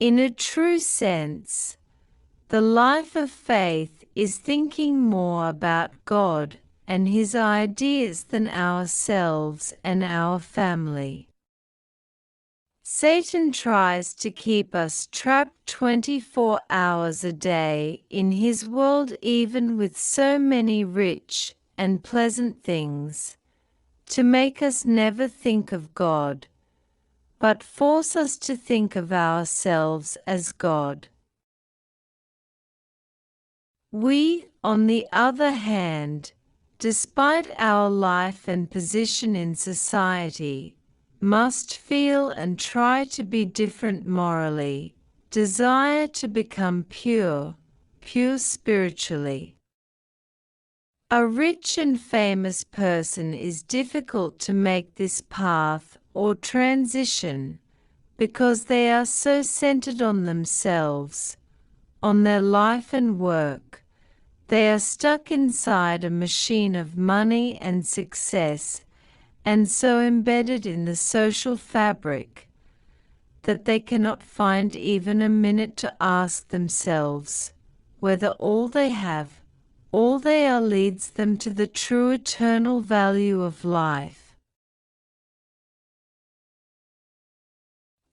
In a true sense, the life of faith is thinking more about God and His ideas than ourselves and our family. Satan tries to keep us trapped 24 hours a day in his world, even with so many rich and pleasant things, to make us never think of God, but force us to think of ourselves as God. We, on the other hand, despite our life and position in society, must feel and try to be different morally, desire to become pure spiritually. A rich and famous person is difficult to make this path or transition because they are so centered on themselves, on their life and work. They are stuck inside a machine of money and success, and so embedded in the social fabric that they cannot find even a minute to ask themselves whether all they have, all they are, leads them to the true eternal value of life.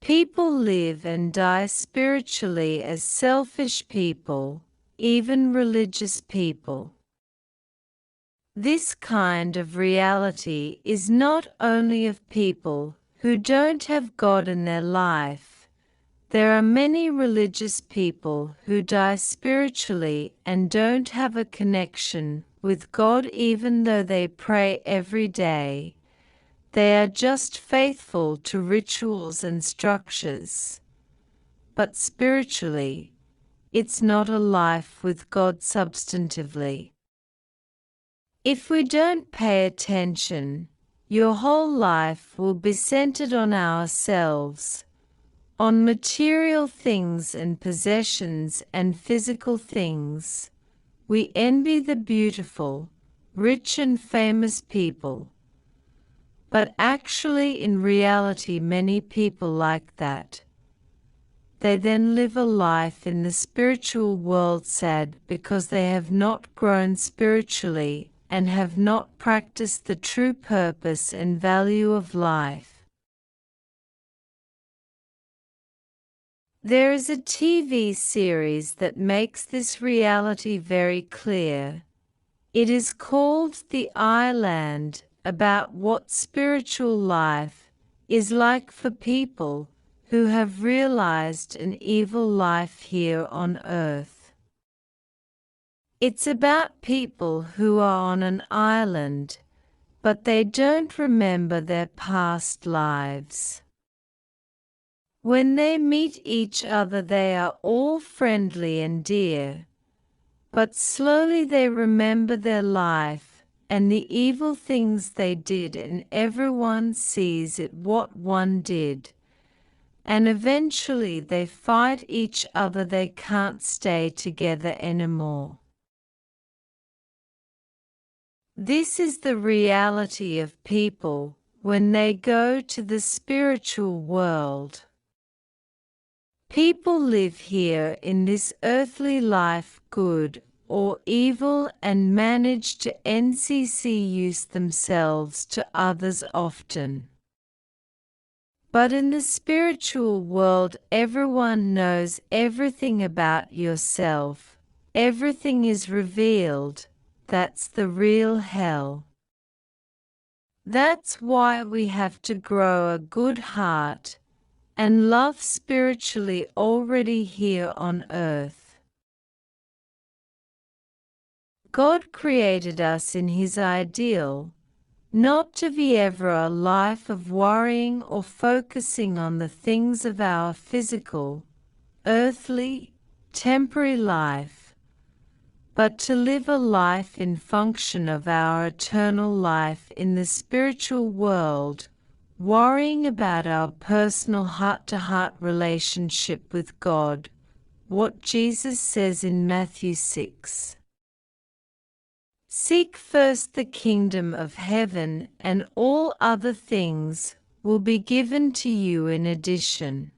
People live and die spiritually as selfish people, even religious people. This kind of reality is not only of people who don't have God in their life. There are many religious people who die spiritually and don't have a connection with God even though they pray every day. They are just faithful to rituals and structures. But spiritually, it's not a life with God substantively. If we don't pay attention, your whole life will be centered on ourselves, on material things and possessions and physical things. We envy the beautiful, rich and famous people. But actually, in reality, many people like that. They then live a life in the spiritual world sad because they have not grown spiritually and have not practiced the true purpose and value of life. There is a TV series that makes this reality very clear. It is called The Island, about what spiritual life is like for people who have realized an evil life here on earth. It's about people who are on an island, but they don't remember their past lives. When they meet each other, they are all friendly and dear, but slowly they remember their life and the evil things they did, and everyone sees it what one did. And eventually they fight each other. They can't stay together anymore. This is the reality of people when they go to the spiritual world. People live here in this earthly life, good or evil, and manage to use themselves to others often. But in the spiritual world, everyone knows everything about yourself. Everything is revealed. That's the real hell. That's why we have to grow a good heart and love spiritually already here on earth. God created us in His ideal, not to be ever a life of worrying or focusing on the things of our physical, earthly, temporary life, but to live a life in function of our eternal life in the spiritual world, worrying about our personal heart-to-heart relationship with God, what Jesus says in Matthew 6. Seek first the kingdom of heaven, and all other things will be given to you in addition.